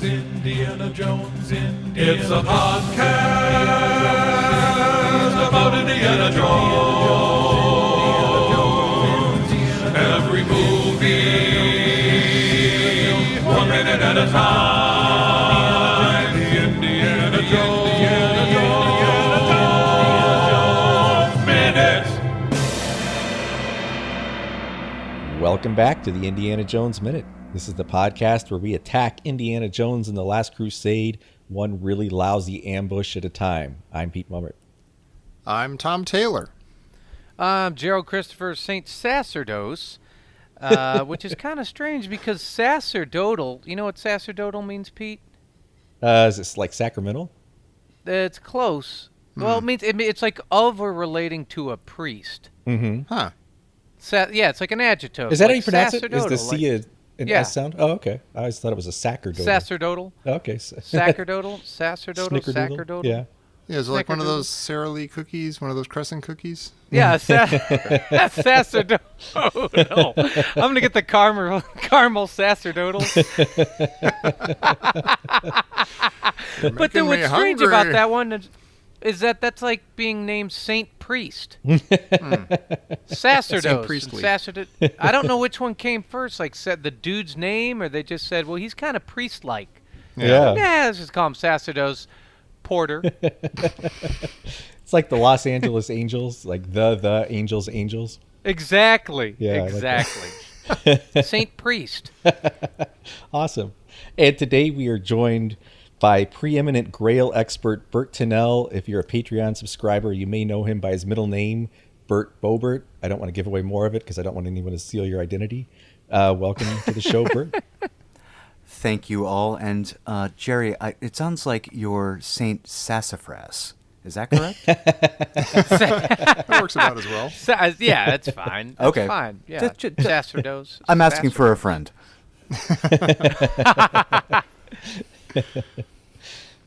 Indiana Jones. It's a podcast about Indiana Jones. Every movie, 1 minute at a time. The Indiana Jones Minute. Welcome back to the Indiana Jones Minute. This is the podcast where we attack Indiana Jones in the Last Crusade, one really lousy ambush at a time. I'm Pete Mummert. I'm Tom Taylor. I'm Gerald Christopher St. Sacerdos, which is kind of strange because sacerdotal, you know what sacerdotal means, Pete? Is this like sacramental? It's close. Well, it means it's like of or relating to a priest. Mm-hmm. Huh. Yeah, it's like an adjective. Is that like how you pronounce it? Is sacerdotal, the C an yeah. S sound? Oh, okay. I always thought it was a sacerdotal. Sacerdotal. Okay. Sacerdotal. Sacerdotal. Snickerdoodle? Sacerdotal. Yeah. Yeah, is it like one of Snickerdoodle. those Sara Lee cookies, one of those crescent cookies? Yeah, sacerdotal. Oh, no. I'm going to get the caramel sacerdotals. But then what's strange about that one is that that's like being named Saint Priest. Sacerdos. Saint Priestly. I don't know which one came first, like said the dude's name, or they just said, well, he's kind of priest-like. Yeah. Let's just call him Sacerdos Porter. It's like the Los Angeles Angels, like the Angels. Exactly. Yeah, I like exactly. Saint Priest. Awesome. And today we are joined by preeminent Grail expert Bert Tunnell. If you're a Patreon subscriber, you may know him by his middle name, Bert Bobert. I don't want to give away more of it because I don't want anyone to steal your identity. Welcome to the show, Bert. Thank you all. And Jerry, it sounds like you're Saint Sassafras. Is that correct? That works about as well. Yeah, that's fine. That's Okay. fine. Yeah. Sacerdos. I'm asking for a friend.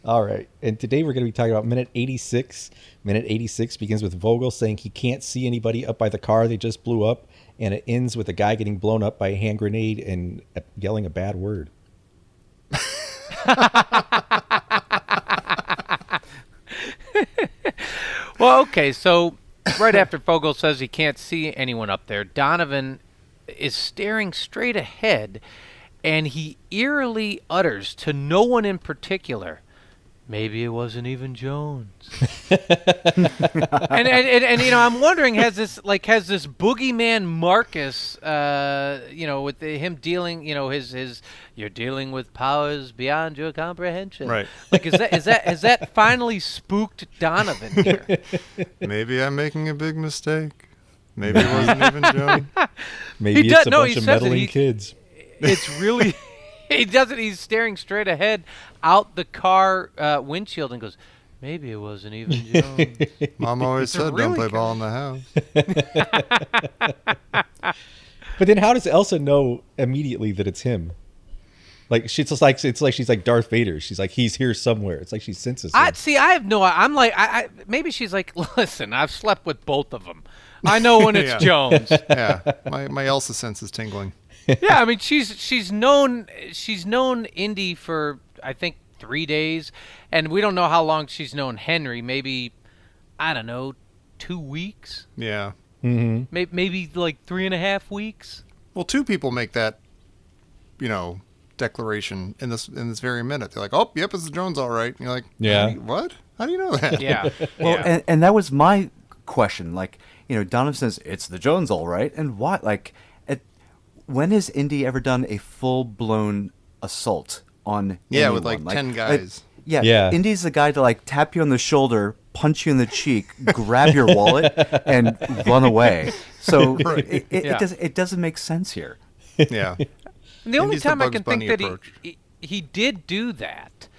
All right. And today we're going to be talking about minute 86. Minute 86 begins with Vogel saying he can't see anybody up by the car they just blew up. And it ends with a guy getting blown up by a hand grenade and yelling a bad word. Well, okay, so right after Vogel says he can't see anyone up there, Donovan is staring straight ahead, and he eerily utters to no one in particular, maybe it wasn't even Jones. and you know, I'm wondering, has this boogeyman Marcus, with him dealing, his you're dealing with powers beyond your comprehension. Right. Like, has that finally spooked Donovan here? Maybe I'm making a big mistake. Maybe it wasn't even Joan. Maybe He it's does- a no, bunch he of says it. meddling kids. It's really, he does it. He's staring straight ahead out the car windshield and goes, maybe it wasn't even Jones. Mom always said don't play ball in the house. But then how does Elsa know immediately that it's him? Like it's like she's like Darth Vader. She's like, he's here somewhere. It's like she senses him. I have no. I'm like, maybe she's like, listen, I've slept with both of them. I know when it's Yeah. Jones. Yeah, my Elsa sense is tingling. Yeah, I mean, she's known Indy for I think 3 days, and we don't know how long she's known Henry. Maybe, I don't know, 2 weeks. Yeah. Mm-hmm. Maybe like 3.5 weeks. Well, two people make that, declaration in this very minute. They're like, "Oh, yep, it's the Jones, all right." And you're like, Yeah. What? How do you know that? Yeah. Well, yeah. and that was my question. Like, Donovan says, it's the Jones, all right. And why? Like, when has Indy ever done a full-blown assault on Yeah, anyone? with like 10 guys. Yeah. Indy's the guy to like tap you on the shoulder, punch you in the cheek, grab your wallet, and run away. So Right. it doesn't make sense here. Yeah. And the only Indy's the time I Bugs can Bunny think that approach. he did do that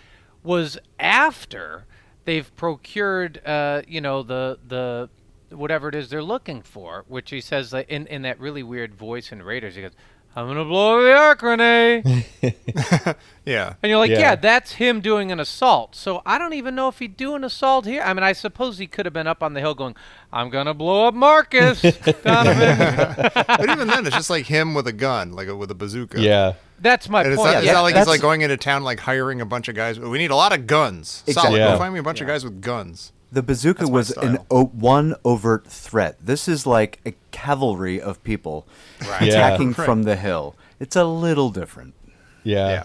was after they've procured, the whatever it is they're looking for, which he says in that really weird voice in Raiders. He goes, "I'm gonna blow the arc grenade," Yeah. and you're like, Yeah. "Yeah, that's him doing an assault." So I don't even know if he'd do an assault here. I mean, I suppose he could have been up on the hill going, "I'm gonna blow up Marcus, Donovan." But even then, it's just like him with a gun, like with a bazooka. Yeah. That's my And point. it's not like he's that's- like going into town like hiring a bunch of guys. We need a lot of guns. Exactly. Solid. Yeah. Go find me a bunch of guys with guns. The bazooka That's my was style. one overt threat. This is like a cavalry of people Right. Yeah. attacking Right. from the hill. It's a little different. Yeah.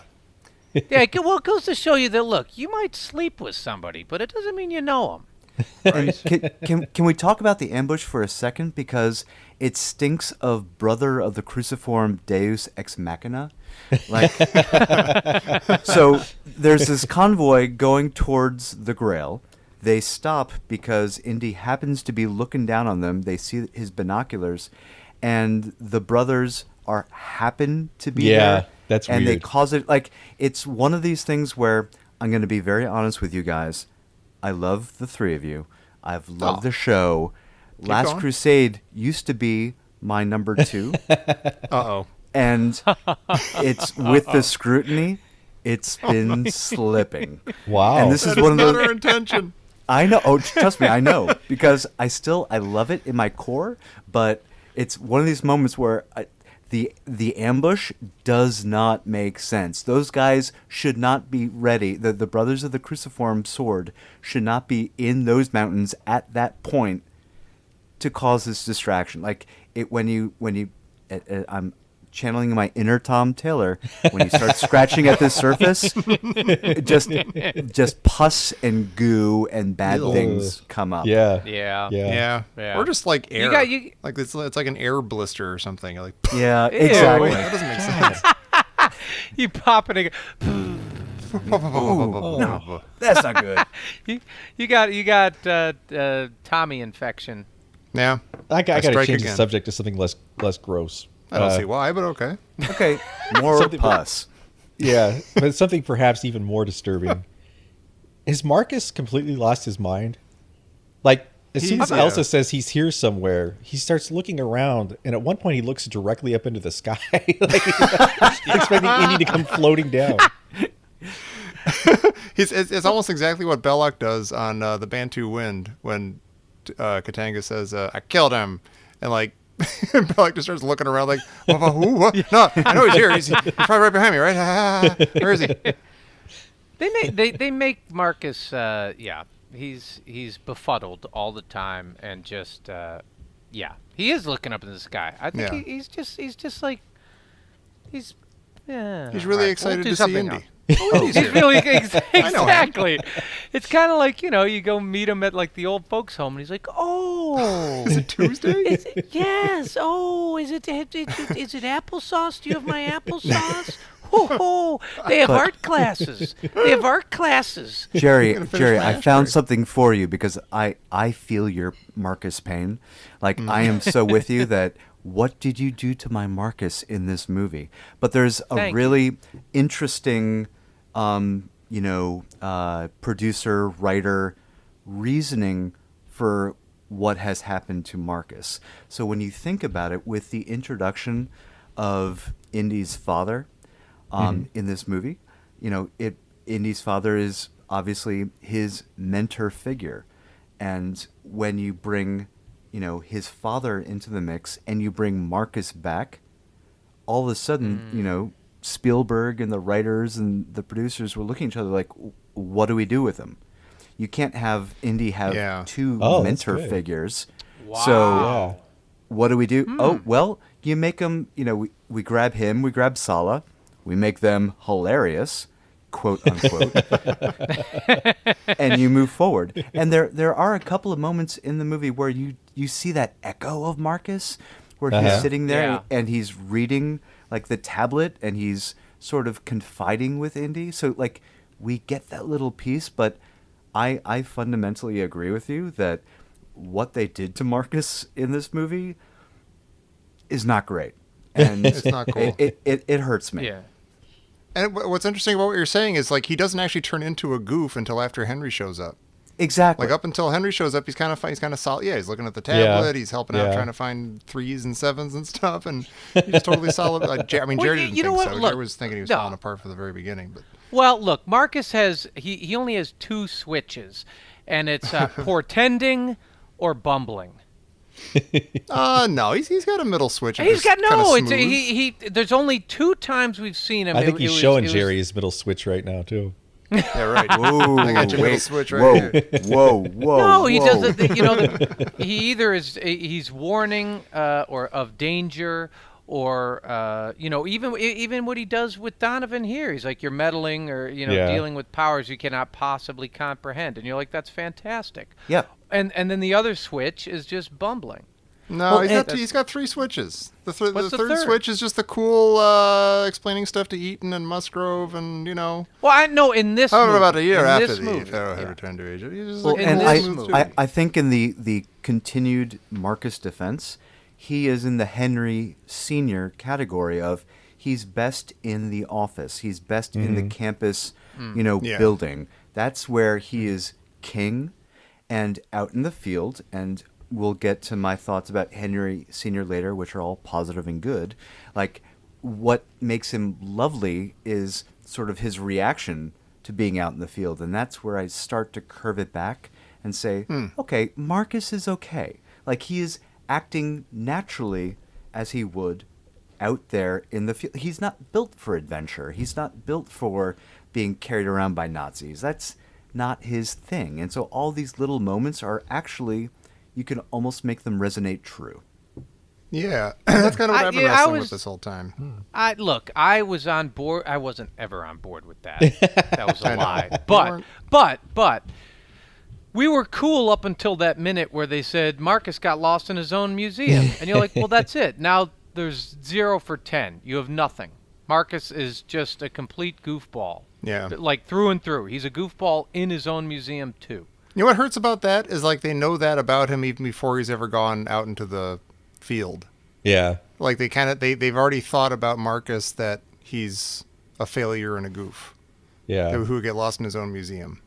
Yeah, well, it goes to show you that, look, you might sleep with somebody, but it doesn't mean you know them. And can we talk about the ambush for a second? Because it stinks of brother of the cruciform Deus ex machina. Like, so there's this convoy going towards the Grail. They stop because Indy happens to be looking down on them. They see his binoculars, and the brothers happen to be there. That's and they weird. cause it like it's one of these things where I'm going to be very honest with you guys. I love the three of you. I've loved the show. Last going. Crusade used to be my number 2. Uh-oh. And it's with the scrutiny, it's been slipping. Wow. And this is That one is of not those. our intention. I know. Oh, trust me, I know because I love it in my core. But it's one of these moments where the ambush does not make sense. Those guys should not be ready. The brothers of the Cruciform Sword should not be in those mountains at that point to cause this distraction. Like when you I'm channeling my inner Tom Taylor. When you start scratching at the surface, just pus and goo and bad Ew. things come up. Yeah. Yeah. Yeah. Yeah. Or just like air. You- like it's like an air blister or something. Like Yeah, Ew. exactly. that doesn't make sense. You pop it No, that's not good. you got Tommy infection. Yeah. I got to strike change the again. subject to something less gross. I don't see why, but okay. Okay, more Something- pus. Yeah, but something perhaps even more disturbing. Has Marcus completely lost his mind? Like, as soon as He's- Elsa yeah. says he's here somewhere, he starts looking around, and at one point he looks directly up into the sky, like expecting Indy to come floating down. It's almost exactly what Belloc does on the Bantu Wind when Katanga says, I killed him. And like, Belloc just starts looking around like, who? What? No, I know he's here. He's probably right behind me, right? Where is he? They make Marcus he's befuddled all the time and just he is looking up in the sky. I think Yeah. he's just like he's yeah. He's really All right, excited we'll do to see something Indy. else. Indy's He's here. really know him. exactly. It's kind of like you go meet him at like the old folks' home, and he's like, "Oh, Is it Tuesday? yes. Oh, is it applesauce? Do you have my applesauce? Oh, they have art classes. They have art classes. Jerry, gonna finish Jerry, my I ashtray. found something for you because I feel your Marcus pain. Like I am so with you that what did you do to my Marcus in this movie? But there's a Thank you. really interesting, producer, writer reasoning for what has happened to Marcus. So when you think about it, with the introduction of Indy's father in this movie, Indy's father is obviously his mentor figure. And when you bring, his father into the mix and you bring Marcus back, all of a sudden, Spielberg and the writers and the producers were looking at each other like, what do we do with him? You can't have Indy have Yeah. two Oh, that's mentor good. figures. Wow. So Yeah. what do we do? Oh, well, you make them, we grab him, we grab Sallah, we make them hilarious, quote unquote, and you move forward. And there are a couple of moments in the movie where you see that echo of Marcus, where he's Uh-huh. sitting there Yeah. and he's reading like the tablet and he's sort of confiding with Indy. So like we get that little piece, but I fundamentally agree with you that what they did to Marcus in this movie is not great. And It's not cool. It hurts me. Yeah. And what's interesting about what you're saying is like he doesn't actually turn into a goof until after Henry shows up. Exactly. Like up until Henry shows up, he's kind of solid. Yeah, he's looking at the tablet. Yeah. He's helping out, Yeah. trying to find 3s and 7s and stuff, and he's totally solid. I mean, Well, Jerry you didn't know think what? so. Look, Jerry was thinking he was no. falling apart from the very beginning. But Well, look, Marcus has he only has two switches, and it's portending or bumbling. No, he's got a middle switch. He's got no. It's smooth. he. There's only 2 times we've seen him. I think he's showing it was- Jerry his middle switch right now too. Yeah, right. Whoa, I got your middle wait, switch right whoa, here. whoa. No, he whoa. does it. He either he's warning or of danger, or even what he does with Donovan here. He's like, you're meddling, or Yeah. dealing with powers you cannot possibly comprehend, and you're like, that's fantastic. Yeah. And then the other switch is just bumbling. No, Well, he's got 3 switches. The What's the third third? switch is just the cool explaining stuff to Eaton and Musgrove, and Well, I know in this. I don't know movie, about a year in after this the movie, Pharaoh had yeah. returned to Egypt. He's just Well, like in and this smooth movie. I think in the continued Marcus defense, he is in the Henry Sr. category of he's best in the office. He's best in the campus, Yeah. building. That's where he is king, and out in the field. And we'll get to my thoughts about Henry Sr. later, which are all positive and good. Like, what makes him lovely is sort of his reaction to being out in the field. And that's where I start to curve it back and say, okay, Marcus is okay. Like, he is acting naturally as he would out there in the field. He's not built for adventure. He's not built for being carried around by Nazis. That's not his thing. And so all these little moments are actually, you can almost make them resonate true. Yeah, that's kind of what I've been I wrestling was- with this whole time. I was on board. I wasn't ever on board with that. That was I a know. lie. You But we were cool up until that minute where they said Marcus got lost in his own museum, and you're like, well, that's it. Now there's 0 for 10. You have nothing. Marcus is just a complete goofball. Yeah. Like through and through. He's a goofball in his own museum too. You know what hurts about that is like they know that about him even before he's ever gone out into the field. Yeah. Like they've already thought about Marcus that he's a failure and a goof Yeah. who would get lost in his own museum.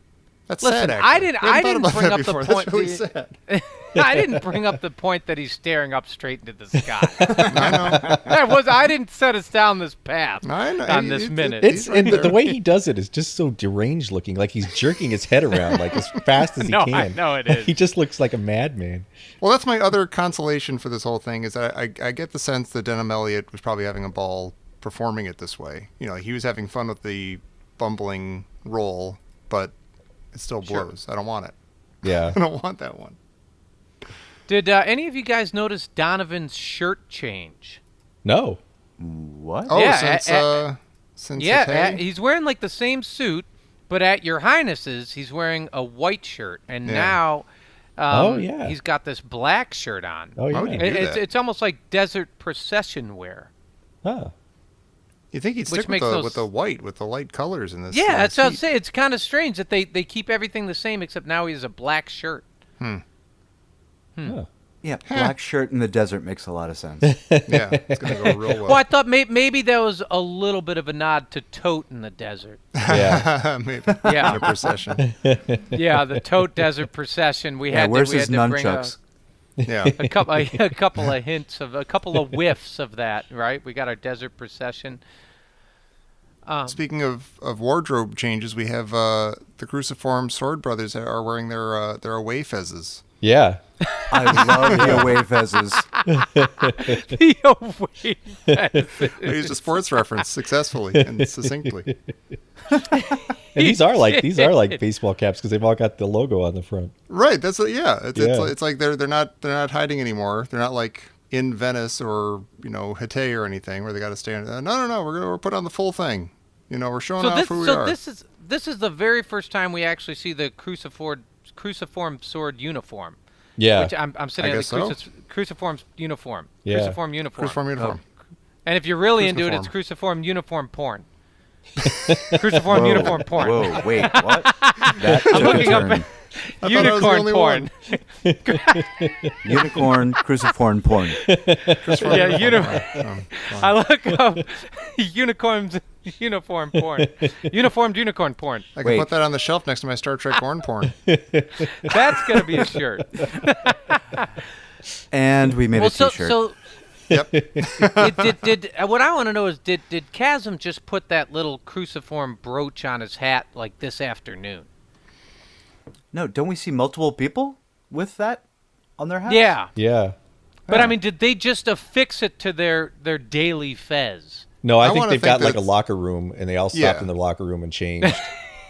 That's Listen, sad. I Actually. didn't- We I haven't didn't thought about bring that up the before. point- That's really sad. I didn't bring up the point that he's staring up straight into the sky. I know. I didn't set us down this path I know. on this minute. It's He's right and the there. way he does it is just so deranged looking. Like he's jerking his head around like as fast as No, he I can. know it is. He just looks like a madman. Well, that's my other consolation for this whole thing is that I get the sense that Denham Elliott was probably having a ball performing it this way. You know, he was having fun with the bumbling role, but it still blows. I don't want it. Yeah. I don't want that one. Did any of you guys notice Donovan's shirt change? No. What? Oh, Yeah, since Yeah, Hatay? he's wearing like the same suit, but at Your Highness's, he's wearing a white shirt, and Yeah. now Oh, yeah. he's got this black shirt on. Oh yeah. would you do It's that? it's almost like desert procession wear. Huh. You think he'd Which stick with makes the those- with the white, with the light colors in this? Yeah, that's what I was suit. saying. It's kind of strange that they keep everything the same, except now he has a black shirt. Huh. Yeah, black shirt in the desert makes a lot of sense. Yeah, it's gonna go real well. Well, I thought maybe that was a little bit of a nod to Tote in the desert. Yeah. Maybe Yeah. in a procession. Yeah, the Tote Desert procession. We Yeah, had where's to, we his had to bring nunchucks? Yeah. a couple of hints of a couple of whiffs of that. Right, we got our desert procession. Speaking of wardrobe changes, we have the Cruciform Sword brothers are wearing their away fezzes. Yeah. I love the away fezzes. The away fence. I used a sports reference successfully and succinctly. And these are like baseball caps because they've all got the logo on the front. Right. That's yeah. Yeah. It's like they're not hiding anymore. They're not like in Venice or Hatay or anything where they got to stand. No. We're put on the full thing. We're showing off who we are. This is the very first time we actually see the Cruciform Sword uniform. Yeah. Which I'm sitting I at guess the so. Cruciform uniform. Yeah. Cruciform uniform. Cruciform uniform. And if you're really into it, it's Cruciform. Cruciform uniform porn. Cruciform uniform porn. Whoa, wait, what? That I'm took a looking up turn. I thought I was the unicorn only porn. Unicorn, cruciform porn. Cruciform Yeah, uniform. I look up unicorns uniform porn. Uniformed unicorn porn. I can Wait. put that on the shelf next to my Star Trek porn. That's gonna be a shirt. And we made a t-shirt. So Yep. did what I want to know is did Chasm just put that little cruciform brooch on his hat like this afternoon? No, don't we see multiple people with that? on their hats. Yeah. Yeah. But I mean, did they just affix it to their daily fez? No, I think wanna they've think got like a that's- locker room, and they all stopped Yeah. in the locker room and changed.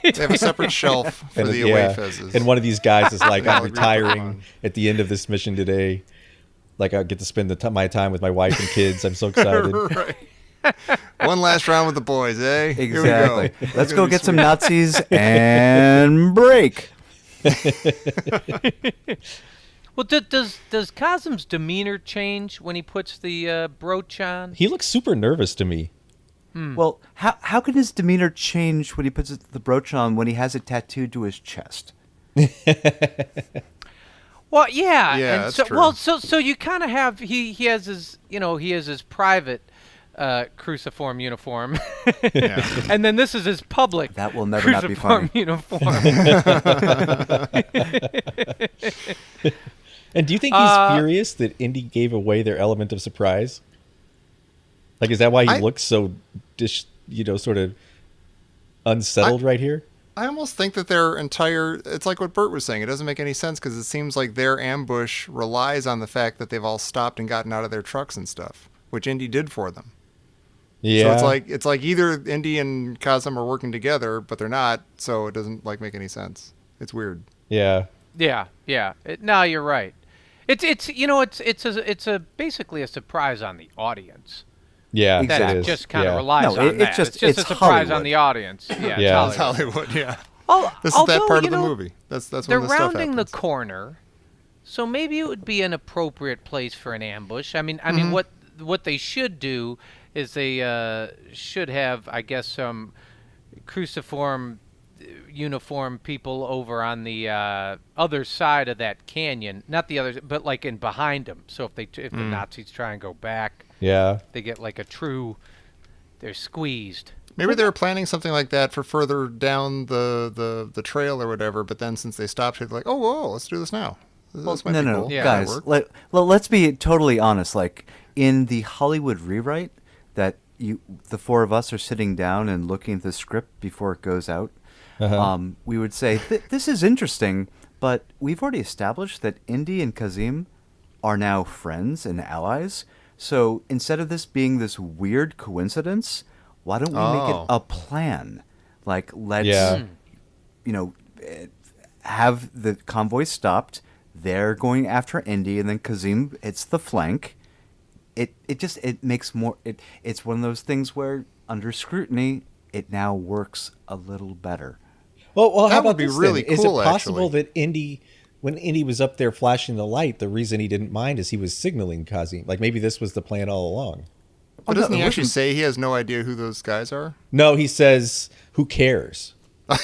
They have a separate shelf for And, the yeah. away fezzes. And one of these guys is like, They all I'm agree to put them retiring on. at the end of this mission today. Like, I get to spend my time with my wife and kids. I'm so excited. Right. One last round with the boys, eh? Here we go. Exactly. It's Let's gonna go be get some sweet. Nazis and break. Well, does Kazim's demeanor change when he puts the brooch on? He looks super nervous to me. Well, how can his demeanor change when he puts the brooch on when he has it tattooed to his chest? Well, yeah, Yeah, and that's so true. well, so you kind of have he has his private cruciform uniform, Yeah. and then this is his public. That will never not be cruciform funny. uniform. And do you think he's furious that Indy gave away their element of surprise? Like, is that why he looks so, sort of unsettled right here? I almost think that their entire, it's like what Bert was saying. It doesn't make any sense because it seems like their ambush relies on the fact that they've all stopped and gotten out of their trucks and stuff, which Indy did for them. Yeah. So it's like either Indy and Kazim are working together, but they're not. So it doesn't like make any sense. It's weird. Yeah. Yeah. No, you're right. It's basically a surprise on the audience. Yeah. Exactly. That it it is. just kind of Yeah. relies No, on it's that. just- it's just it's a surprise on Hollywood. the audience. Yeah, Yeah. It's Hollywood. Hollywood, yeah. Oh, This is that although, part of you the know, movie. That's They're when this stuff rounding the happens. corner, so maybe it would be an appropriate place for an ambush. I mean, what they should do is they should have, I guess, some cruciform uniform people over on the other side of that canyon, not the other, but like in behind them. So if the Nazis try and go back, Yeah. they get like a true. They're squeezed. Maybe they were planning something like that for further down the trail or whatever, but then since they stopped, they're like, oh, whoa, let's do this now. This might be No, cool. Yeah. guys. That'll work. Let's be totally honest. Like in the Hollywood rewrite, that the four of us are sitting down and looking at the script before it goes out. We would say this is interesting, but we've already established that Indy and Kazim are now friends and allies. So instead of this being this weird coincidence, why don't we make it Oh. a plan? Like let's Yeah. Have the convoy stopped. They're going after Indy, and then Kazim hits the flank. It makes more. It's one of those things where under scrutiny, it now works a little better. Well, how That would about be this really then? Is cool, it possible actually. that Indy, when Indy was up there flashing the light, the reason he didn't mind is he was signaling Kazim? Like maybe this was the plan all along. But doesn't no, he it actually wasn't- say he has no idea who those guys are? No, he says, "Who cares?"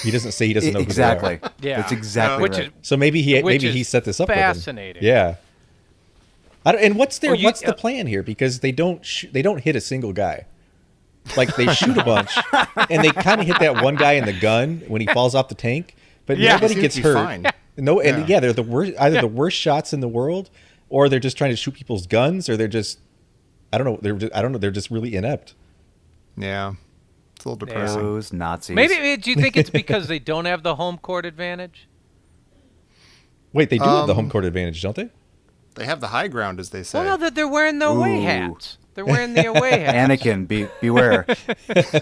He doesn't say he doesn't know who they are. Exactly. Yeah. That's exactly Which right. is So maybe Which he is set this up fascinating. with him. Yeah. And what's Well, what's the plan here? Because they don't hit a single guy. Like they shoot a bunch, and they kind of hit that one guy in the gun when he falls off the tank, but Yeah. nobody He seems gets to be hurt. fine. No, and Yeah. they're the worst. Either the worst shots in the world, or they're just trying to shoot people's guns, or they're just I don't know. They're just really inept. Yeah. It's a little depressing. Those Nazis. Maybe do you think it's because they don't have the home court advantage? Wait, they do have the home court advantage, don't they? They have the high ground, as they say. Well, no, that they're wearing the away Ooh. hats. They're wearing the away hats. Anakin, beware.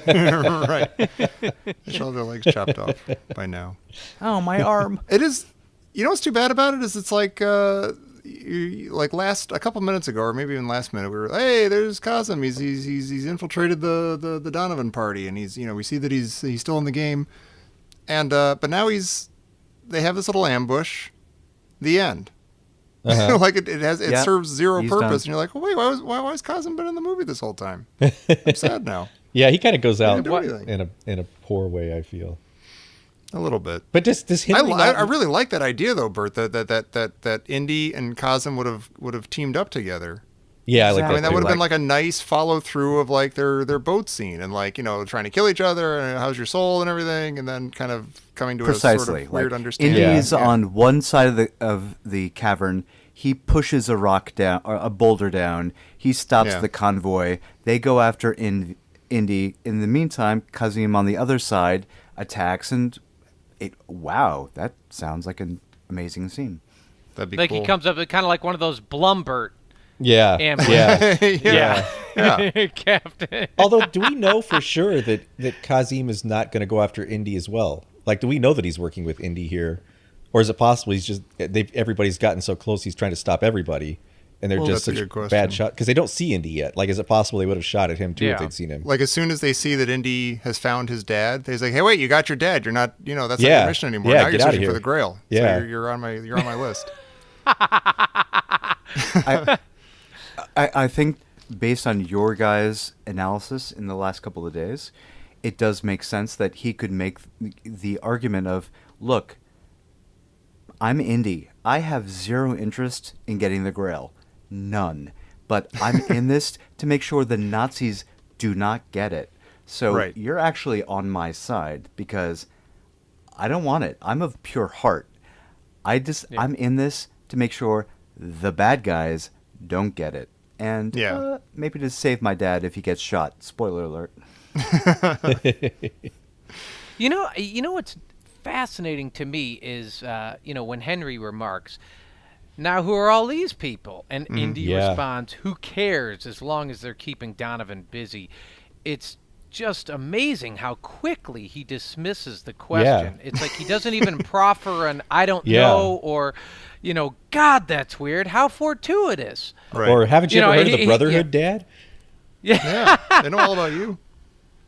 Right. They should have their legs chopped off by now. Oh, my arm. It is. You know what's too bad about it is it's like like a couple minutes ago, or maybe even last minute, we were, hey, there's Kazim. He's infiltrated the Donovan party, and we see that he's still in the game, and but now they have this little ambush. The end. Like it Yeah, serves zero he's purpose, done. and you're like, well, wait, why has Kazim been in the movie this whole time? I'm sad now. Yeah, he kind of goes out didn't do anything. in a poor way, I feel. A little bit. But just this Henry I really like that idea though, Bert. That Indy and Kazim would have teamed up together. yeah, I like Exactly. that. I mean, that too. would have been like a nice follow through of like their boat scene and like trying to kill each other and how's your soul and everything, and then kind of coming to a Precisely. sort of weird Like, understanding. Indy's Yeah. on one side of the cavern. He pushes a rock down, or a boulder down. He stops Yeah. the convoy. They go after Indy. In the meantime, Kazim on the other side attacks, and wow, that sounds like an amazing scene. That'd be Like cool. he comes up kind of like one of those Blumbert Yeah. ambushes. Yeah. Yeah. Captain. Although, do we know for sure that Kazim is not going to go after Indy as well? Like, do we know that he's working with Indy here, or is it possible he's just everybody's gotten so close he's trying to stop everybody, and they're just that's a good question. bad shot because they don't see Indy yet? Like, is it possible they would have shot at him too if Yeah. they'd seen him? Like as soon as they see that Indy has found his dad, they're like, "Hey, wait, you got your dad. You're not, that's not Yeah. your mission anymore. Yeah, now you're get outta searching for here." the Grail. Yeah. So you're on my list." I think based on your guys' analysis in the last couple of days, it does make sense that he could make the argument of, look, I'm Indy. I have zero interest in getting the Grail. None. But I'm in this to make sure the Nazis do not get it. So Right. you're actually on my side because I don't want it. I'm of pure heart. I'm in this to make sure the bad guys don't get it. And Yeah. maybe to save my dad if he gets shot. Spoiler alert. You know what's fascinating to me is when Henry remarks, "Now who are all these people?" And Indy Yeah. responds, "Who cares as long as they're keeping Donovan busy?" It's just amazing how quickly he dismisses the question. It's like he doesn't even proffer an "I don't Yeah. know" or, "God, that's weird. How fortuitous." Right. Or haven't you You know, ever heard of the he- Brotherhood, Dad? Yeah. They know all about you.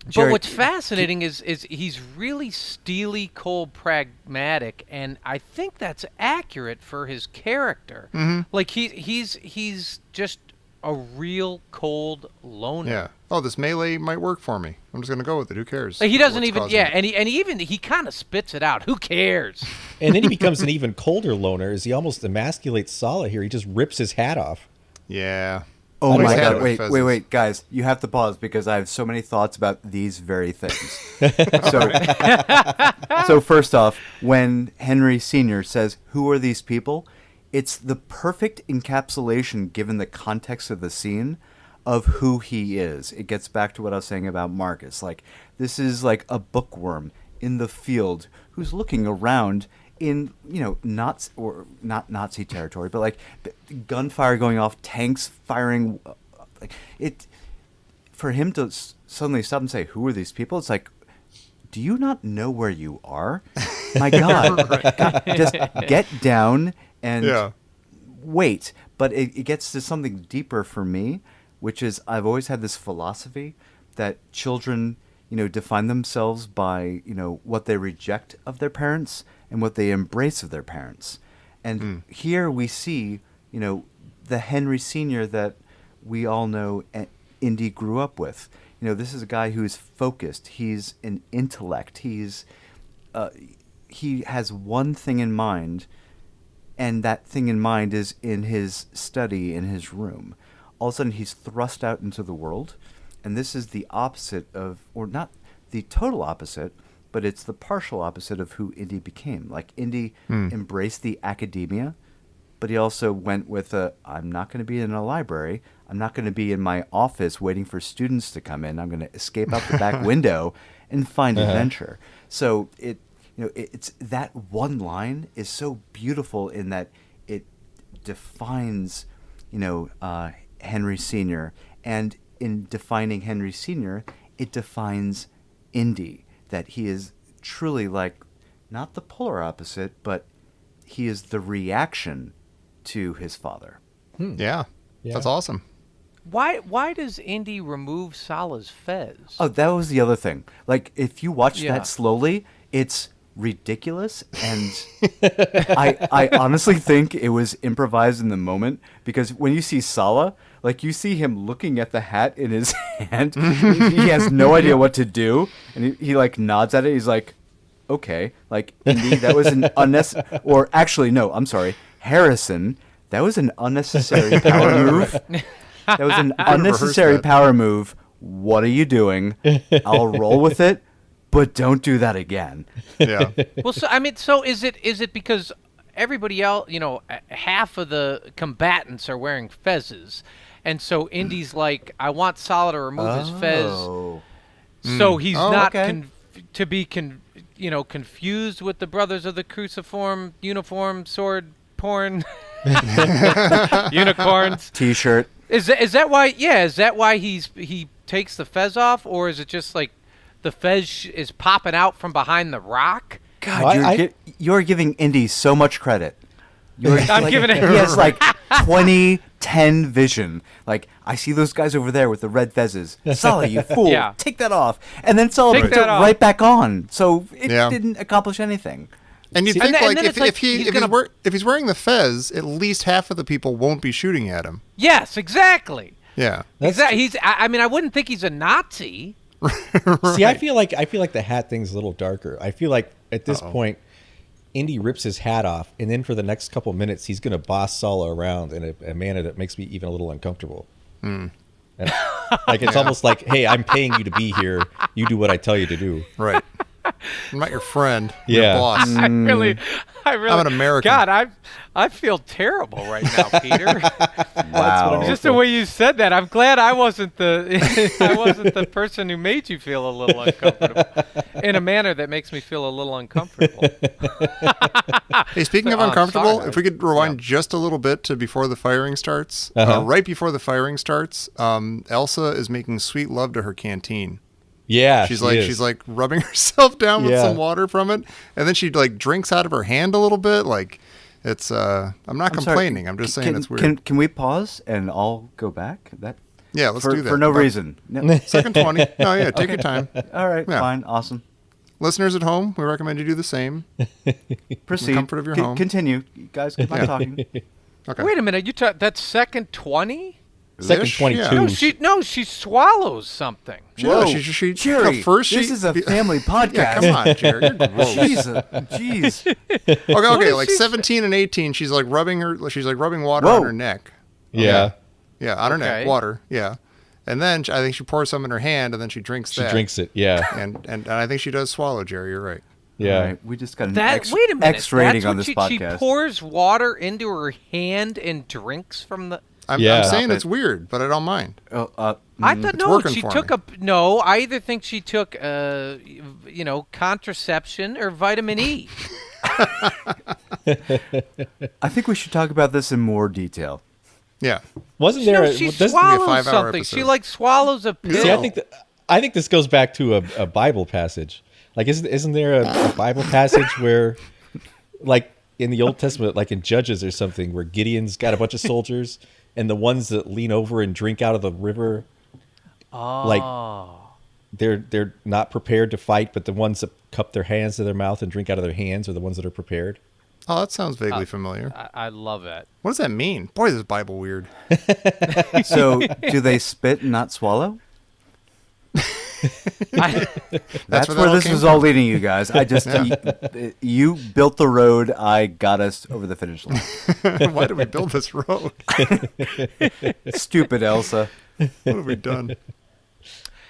But Jared, what's fascinating is he's really steely, cold, pragmatic, and I think that's accurate for his character. Like he's just a real cold loner. Yeah. Oh, this melee might work for me. I'm just gonna go with it. Who cares? Like, he doesn't What's even causing yeah, it? he kind of spits it out. Who cares? And then he becomes an even colder loner as he almost emasculates Sallah here. He just rips his hat off. Yeah. Oh I my don't god, know. wait, guys. You have to pause because I have so many thoughts about these very things. So first off, when Henry Sr. says, "Who are these people?" it's the perfect encapsulation given the context of the scene of who he is. It gets back to what I was saying about Marcus. Like, this is like a bookworm in the field who's looking around in, not Nazi territory, but like gunfire going off, tanks firing. Like it, for him to suddenly stop and say, "Who are these people?" It's like, do you not know where you are? My God, God, just get down and Yeah. wait. But it gets to something deeper for me, which is I've always had this philosophy that children, define themselves by, what they reject of their parents and what they embrace of their parents. And here we see, the Henry Sr. that we all know Indy grew up with. This is a guy who's focused. He's an intellect. He has one thing in mind, and that thing in mind is in his study, in his room. All of a sudden, he's thrust out into the world, and this is the opposite of, or not the total opposite, but it's the partial opposite of who Indy became. Like, Indy embraced the academia, but he also went with I'm not going to be in a library. I'm not going to be in my office waiting for students to come in. I'm going to escape out the back window and find adventure. So it's that one line is so beautiful in that it defines, Henry Sr. And in defining Henry Sr., it defines Indy, that he is truly like not the polar opposite, but he is the reaction to his father. Yeah. Yeah. That's awesome. Why does Indy remove Salah's fez? Oh, that was the other thing. Like, if you watch Yeah. that slowly, it's ridiculous, and I honestly think it was improvised in the moment, because when you see Sallah, like, you see him looking at the hat in his hand. He has no idea what to do, and he like nods at it. He's like, okay, like, Indy, that was an unnecessary, or actually, no, I'm sorry, Harrison, that was an unnecessary power move. That was an unnecessary that. power move. What are you doing? I'll roll with it, but don't do that again. Yeah. Well, so is it because everybody else, half of the combatants are wearing fezes, and so Indy's like, I want Sallah to remove his fez, Oh. so he's not okay. confused with the brothers of the Cruciform Uniform Sword porn, unicorns. T-shirt. Is that why? Yeah, is that why he takes the fez off, or is it just like the fez is popping out from behind the rock? God, No, you're giving Indy so much credit. I'm giving it. He has like 2010 vision. Like, I see those guys over there with the red fezzes. Sallah, you fool! Yeah. Take that off, and then Sallah Take puts that it off. right back on. So it Yeah. didn't accomplish anything. And you'd See, think and like then if it's like if he he's if gonna- he's wearing the fez, at least half of the people won't be shooting at him. Yes, exactly. Yeah. Exactly. He's. I mean, I wouldn't think he's a Nazi. See, I feel like the hat thing's a little darker. I feel like at this point, Indy rips his hat off, and then for the next couple minutes, he's going to boss Sallah around in a manner that makes me even a little uncomfortable. And, like it's almost like, hey, I'm paying you to be here. You do what I tell you to do. Right. I'm not your friend. I'm Yeah. Your boss. I really. I'm an American. God, I feel terrible right now, Peter. Wow. Just the way you said that, I'm glad I wasn't the person who made you feel a little uncomfortable in a manner that makes me feel a little uncomfortable. Hey, speaking of I'm uncomfortable, sorry. if we could rewind just a little bit to before the firing starts. Right before the firing starts, Elsa is making sweet love to her canteen. Yeah, She's she is. like rubbing herself down with Yeah. some water from it, and then she like drinks out of her hand a little bit. Like it's I'm not I'm sorry, complaining. I'm just saying it's weird. Can we pause and all go back? Yeah, let's for, do that. For no But reason. No. Second 20. Oh yeah, take your time. All right, Yeah. fine, awesome. Listeners at home, we recommend you do the same. Proceed. comfort of your home. Continue. You guys keep on talking. Okay. Wait a minute, that's second 20? Second Ish? 22. Yeah. She swallows something. No, she Jerry, first this she- is a family podcast. Yeah, come on, Jerry. You're gross. Jeez. Okay, is like she 17 and 18, she's like rubbing water Whoa. on her neck. Yeah. Yeah, on her neck, Okay. water. Yeah. And then I think she pours some in her hand, and then she drinks She that. drinks it. Yeah. And I think she does swallow, Jerry. You're right. Yeah. All right, we just got an Wait a minute. X rating That's on what this she podcast. pours water into her hand and drinks from the. I'm Yeah. saying Stop it's it. weird, but I don't mind. I thought no. working She for took me. no. I either think she took contraception or vitamin E. I think we should talk about this in more detail. Yeah. Wasn't No, there? she doesn't- swallows 5-hour something. She episode. like swallows a pill. See, I think this goes back to a Bible passage. Like, isn't there a Bible passage where, like in the Old Testament, like in Judges or something, where Gideon's got a bunch of soldiers, and the ones that lean over and drink out of the river, like they're not prepared to fight, but the ones that cup their hands to their mouth and drink out of their hands are the ones that are prepared. Oh, that sounds vaguely familiar. I love it. What does that mean? Boy, this is Bible weird. So, do they spit and not swallow? That's where that where all this came is all leading you guys. I just you built the road. I got us over the finish line. Why did we build this road? Stupid Elsa. What have we done?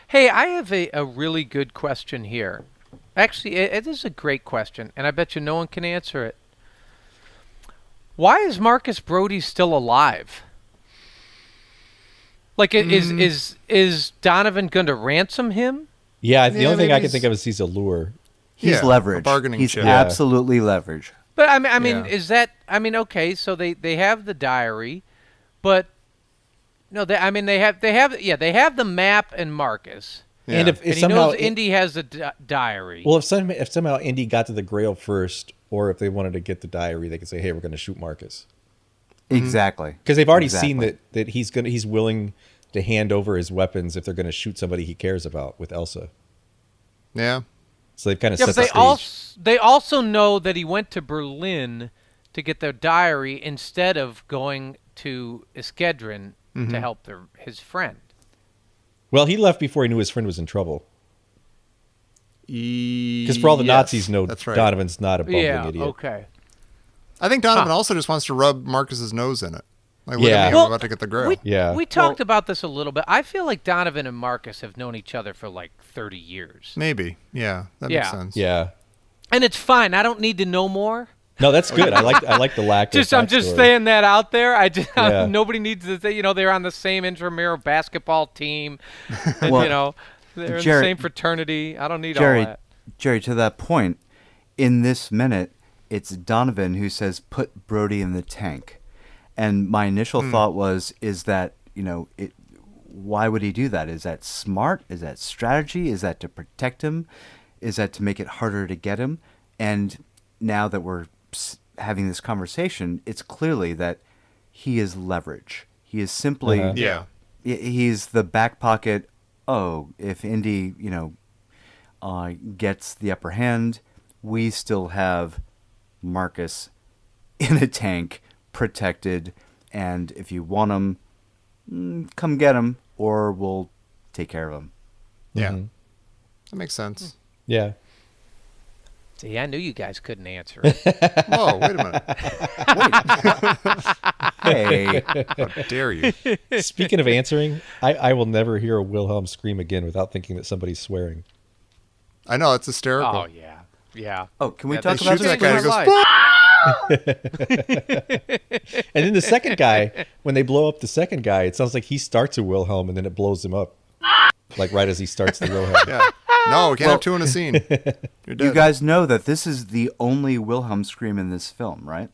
Hey, I have a really good question here. Actually, it is a great question, and I bet you no one can answer it. Why is Marcus Brody still alive? Like, is Donovan going to ransom him? Yeah, the Yeah, only thing maybe I can he's- think of is he's a lure. He's Yeah, a leverage. bargaining He's chip. absolutely leverage. But I mean, Yeah. is that? I mean, okay, so they have the diary, but no, they have the map and Marcus, Yeah. And if and he somehow knows Indy has the diary. well, if somehow Indy got to the Grail first, or if they wanted to get the diary, they could say, "Hey, we're going to shoot Marcus," Exactly. because they've already Exactly. seen that he's willing to hand over his weapons if they're going to shoot somebody he cares about with Elsa. Yeah. So they've kind of Yeah, set but the stage. they also know that he went to Berlin to get their diary instead of going to Eskedron to help his friend. Well, he left before he knew his friend was in trouble. Because for all the Yes, Nazis know that's right. Donovan's not a bumbling Yeah. idiot. Okay. I think Donovan also just wants to rub Marcus's nose in it. Like, look Yeah. at me, Well, I'm about to get the Grail. We talked about this a little bit. I feel like Donovan and Marcus have known each other for like 30 years. Maybe. Yeah, that Yeah. makes sense. Yeah. And it's fine. I don't need to know more. No, that's good. I like the lack of I'm just backstory. saying that out there. Yeah. Nobody needs to say, they're on the same intramural basketball team. And, Well, they're in Jerry- the same fraternity. I don't need Jerry, all that. Jerry, to that point, in this minute, it's Donovan who says, "Put Brody in the tank," and my initial thought was, is that why would he do that? Is that smart? Is that strategy? Is that to protect him? Is that to make it harder to get him? And now that we're having this conversation, it's clearly that he is leverage. He is simply, he's the back pocket. Oh, if Indy, gets the upper hand, we still have Marcus in a tank, protected, and if you want him, come get him, or we'll take care of him. Yeah. That makes sense. Yeah. See, I knew you guys couldn't answer it. Whoa, wait a minute. Hey, How dare you? Speaking of answering, I will never hear a Wilhelm scream again without thinking that somebody's swearing. I know, it's hysterical. Oh, yeah. Yeah. oh, can we Yeah, talk He about shoots this? that guy and he goes, And then the second guy, when they blow up the second guy, it sounds like he starts a Wilhelm and then it blows him up. Like right as he starts the Wilhelm. yeah. No, we can't have two in a scene. You're dead. You guys know that this is the only Wilhelm scream in this film, right?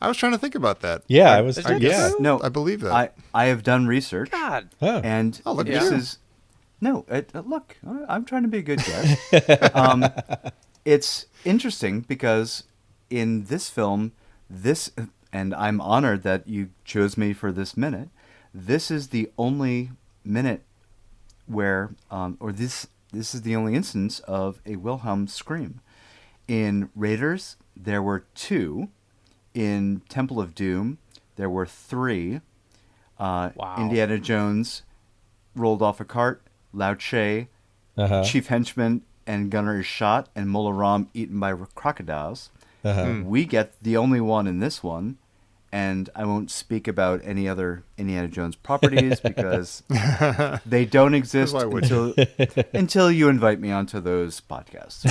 I was trying to think about that. Yeah, I was. Is it Yeah. true? No, I believe that. I have done research, God. Huh. and Oh, look at this you. is no. Look, I'm trying to be a good guest. It's interesting because in this film, and I'm honored that you chose me for this minute. This is the only minute where, this is the only instance of a Wilhelm scream. In Raiders, there were 2. In Temple of Doom, there were 3. Wow. Indiana Jones rolled off a cart, Lao Che, Uh-huh. Chief Henchman and Gunner is shot, and Mola Ram eaten by crocodiles. Uh-huh. We get the only one in this one, and I won't speak about any other Indiana Jones properties because they don't exist Why would until you invite me onto those podcasts.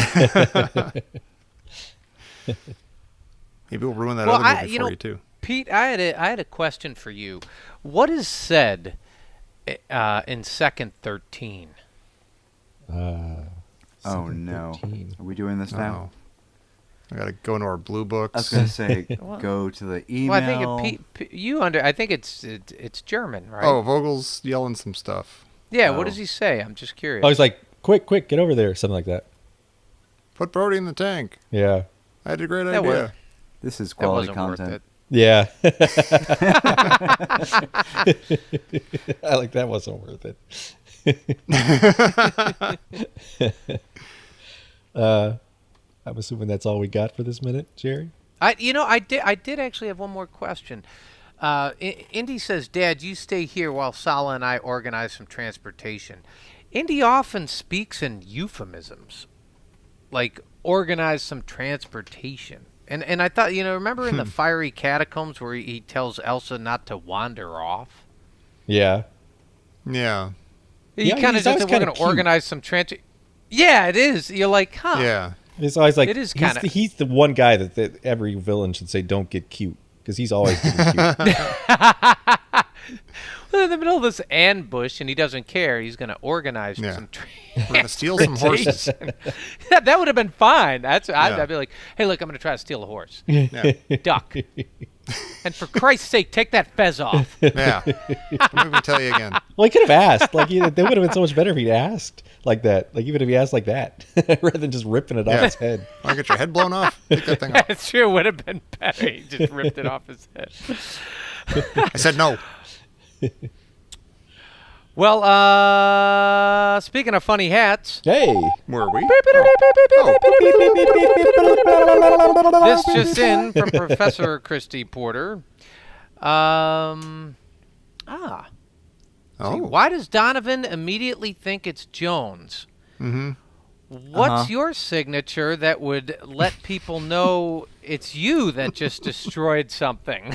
Maybe we'll ruin that Well, other movie for you, too. Pete, I had a question for you. What is said in Second 13? Oh no, 13. are we doing this now? Oh. I got to go into our blue books. I was going to say, go to the email. Well, I think I think it's German, right? Oh, Vogel's yelling some stuff. Yeah. Oh. What does he say? I'm just curious. Oh, he's like, quick, get over there, something like that. Put Brody in the tank. Yeah. I had a great That idea. This is that quality wasn't worth content. it. Yeah. I like that wasn't worth it. I'm assuming that's all we got for this minute, Jerry. I did actually have one more question. Indy says, "Dad, you stay here while Sallah and I organize some transportation." Indy often speaks in euphemisms, like organize some transportation. And I thought, remember in the fiery catacombs where he tells Elsa not to wander off? Yeah. Yeah. He Yeah, kind of he's just always said, we're kinda going to cute. organize some Yeah, it is. You're like, huh? Yeah. It's always like, It is he's, kinda- he's the one guy that every villain should say, don't get cute. Because he's always getting cute. Well, in the middle of this ambush, and he doesn't care. He's going to organize Yeah. some We're going to steal some horses. Yeah, that would have been fine. I'd Yeah. be like, hey, look, I'm going to try to steal a horse. Yeah. Duck. And for Christ's sake, take that fez off. Yeah. Let me tell you again. Well, he could have asked. Like, that would have been so much better if he'd asked like that. Like, even if he asked like that, rather than just ripping it off Yeah. his head. Want to get your head blown off? Take that thing off. That's true. It would have been better. He just ripped it off his head. I said no. Well, speaking of funny hats, Hey. Were we? this just in from Professor Christy Porter. Oh. Why does Donovan immediately think it's Jones? Mm-hmm. What's your signature that would let people know it's you that just destroyed something?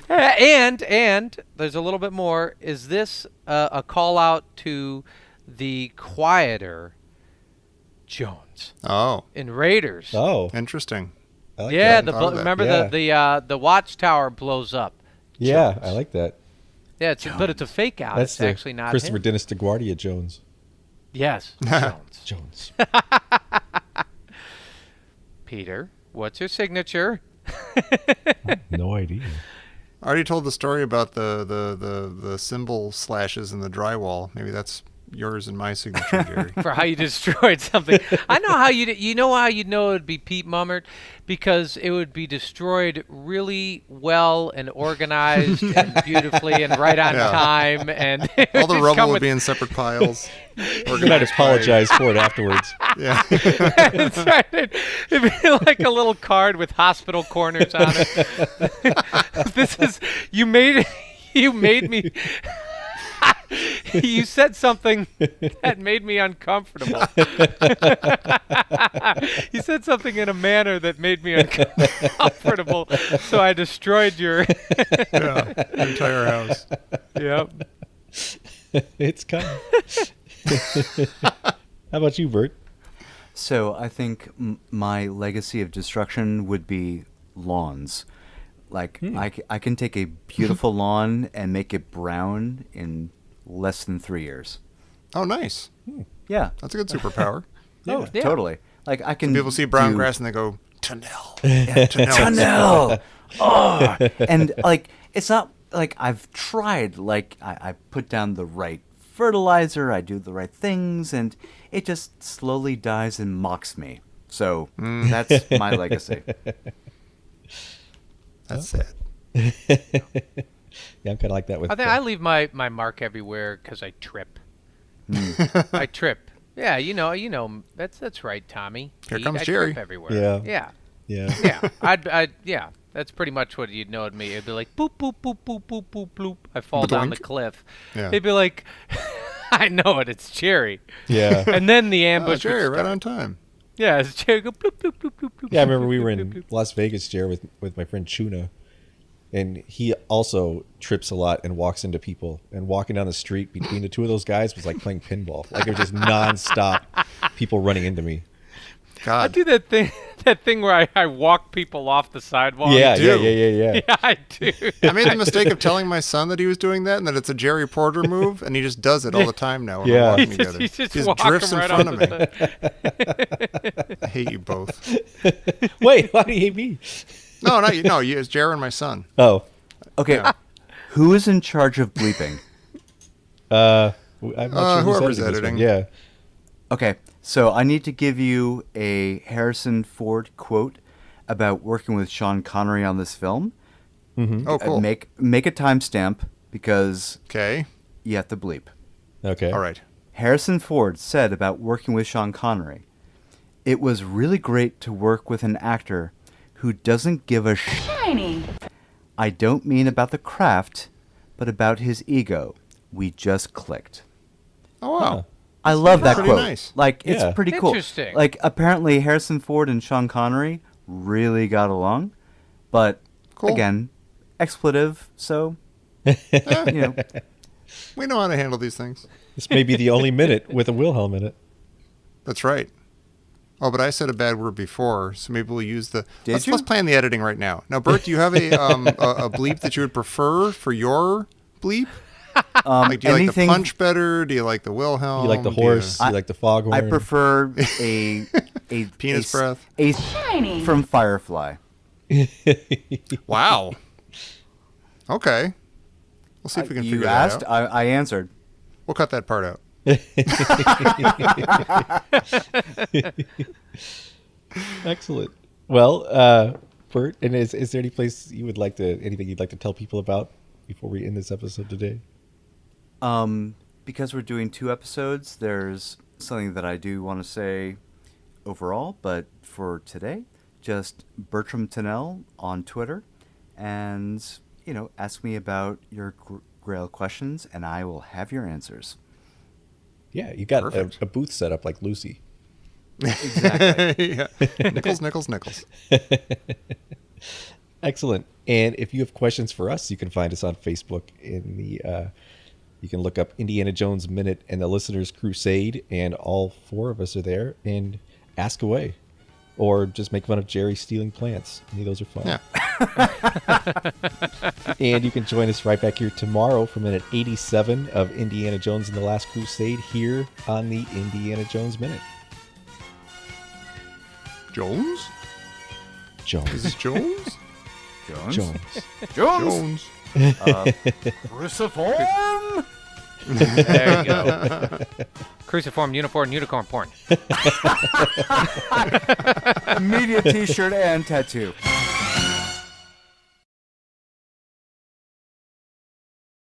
and there's a little bit more. Is this a call out to the quieter Jones Oh. in Raiders? Oh. Interesting. I like Yeah, that. Thought of that. remember the watchtower blows up. Yeah, Jones. I like that. Yeah, but it's a fake out. That's It's the actually not Christopher him. Dennis DeGuardia Jones. Yes, Jones. Jones. Peter, what's your signature? No idea. I already told the story about the symbol slashes in the drywall. Maybe that's yours and my signature, Jerry. For how you destroyed something. I know how you know how you'd know it would be Pete Mummert, because it would be destroyed really well and organized and beautifully and right on time, and All the rubble would be in separate piles. You might apologize for it afterwards. Yeah. That's right. It'd be like a little card with hospital corners on it. This is you made me. You said something that made me uncomfortable. You said something in a manner that made me uncomfortable, so I destroyed your Entire house. Yep. It's coming. How about you, Bert? So I think my legacy of destruction would be lawns. Like I can take a beautiful lawn and make it brown in less than 3 years. Oh, nice. Yeah. That's a good superpower. Oh, Yeah. totally. Like I can. People see brown do- grass and they go, Tunnell. Tunnel. Oh, and like it's not like I've tried. Like I put down the right fertilizer, I do the right things, and it just slowly dies and mocks me. So that's my legacy. That's sad. Yeah, I'm kind of like that with. I think I leave my mark everywhere because I trip. I trip. Yeah, you know. That's right, Tommy. Here Pete, comes I Jerry. Trip everywhere. Yeah. Yeah. Yeah. Yeah. Yeah. That's pretty much what you'd know at me. It'd be like boop boop boop boop boop boop boop. I fall down the Ba-doink. cliff. Yeah. It'd be like, I know it. It's Jerry. Yeah. And then the Oh, ambush. Jerry, would right start. on time. Yeah, it's Jerry. Go bloop bloop bloop bloop bloop. Yeah, I remember we were bloop, bloop, in bloop. Las Vegas, Jared, with my friend Chuna, and he also trips a lot and walks into people. And walking down the street between the two of those guys was like playing pinball. Like it was just nonstop people running into me. I God. do that thing where I walk people off the sidewalk. Yeah, do. yeah. Yeah, I do. I made the mistake of telling my son that he was doing that and that it's a Jerry Porter move, and he just does it all the time now when Yeah. we're walking He together. just walk drifts him in right front off of me. the I hate you both. Wait, why do you hate me? No, not you. No, you. It's Jerry and my son. Oh, Okay, Yeah. who is in charge of bleeping? I'm not sure who's whoever's editing this one. editing. Yeah. Okay, so I need to give you a Harrison Ford quote about working with Sean Connery on this film. Oh, cool. Make a timestamp because Okay. you have to bleep. Okay. All right. Harrison Ford said about working with Sean Connery, "It was really great to work with an actor who doesn't give a Shiny. I don't mean about the craft, but about his ego. We just clicked." Oh, wow. I love that pretty quote. nice. Like, it's Yeah. pretty cool. Interesting. Like, apparently Harrison Ford and Sean Connery really got along, but Cool. again, expletive. So, Yeah, you know, we know how to handle these things. This may be the only minute with a Wilhelm in it. That's right. Oh, but I said a bad word before, so maybe we'll use the. Did Let's you? plan the editing right now. Now, Bert, do you have a bleep that you would prefer for your bleep? Like, do you like the anything. punch better? Do you like the Wilhelm? You like the Do you- horse? You like the foghorn? I prefer a Penis a, breath. a Shiny. from Firefly. Wow. Okay. We'll see if we can You figure asked, that out. I answered. We'll cut that part out. Excellent. Well, Bert, and is there any place you would like to, anything you'd like to tell people about before we end this episode today? Because we're doing 2 episodes, there's something that I do want to say overall, but for today, just Bertram Tunnell on Twitter, and ask me about your Grail questions, and I will have your answers. Yeah, you got Perfect. a booth set up like Lucy. Exactly. Yeah. Nickels. Excellent. And if you have questions for us, you can find us on Facebook in the you can look up Indiana Jones Minute and the Listener's Crusade, and all 4 of us are there, and ask away. Or just make fun of Jerry stealing plants. Any of those are fun. Yeah. And you can join us right back here tomorrow for minute 87 of Indiana Jones and the Last Crusade here on the Indiana Jones Minute. Jones? Jones. Is Jones? Jones. Jones. Cruciform. There you go. Cruciform, uniform, unicorn porn. Immediate T-shirt and tattoo.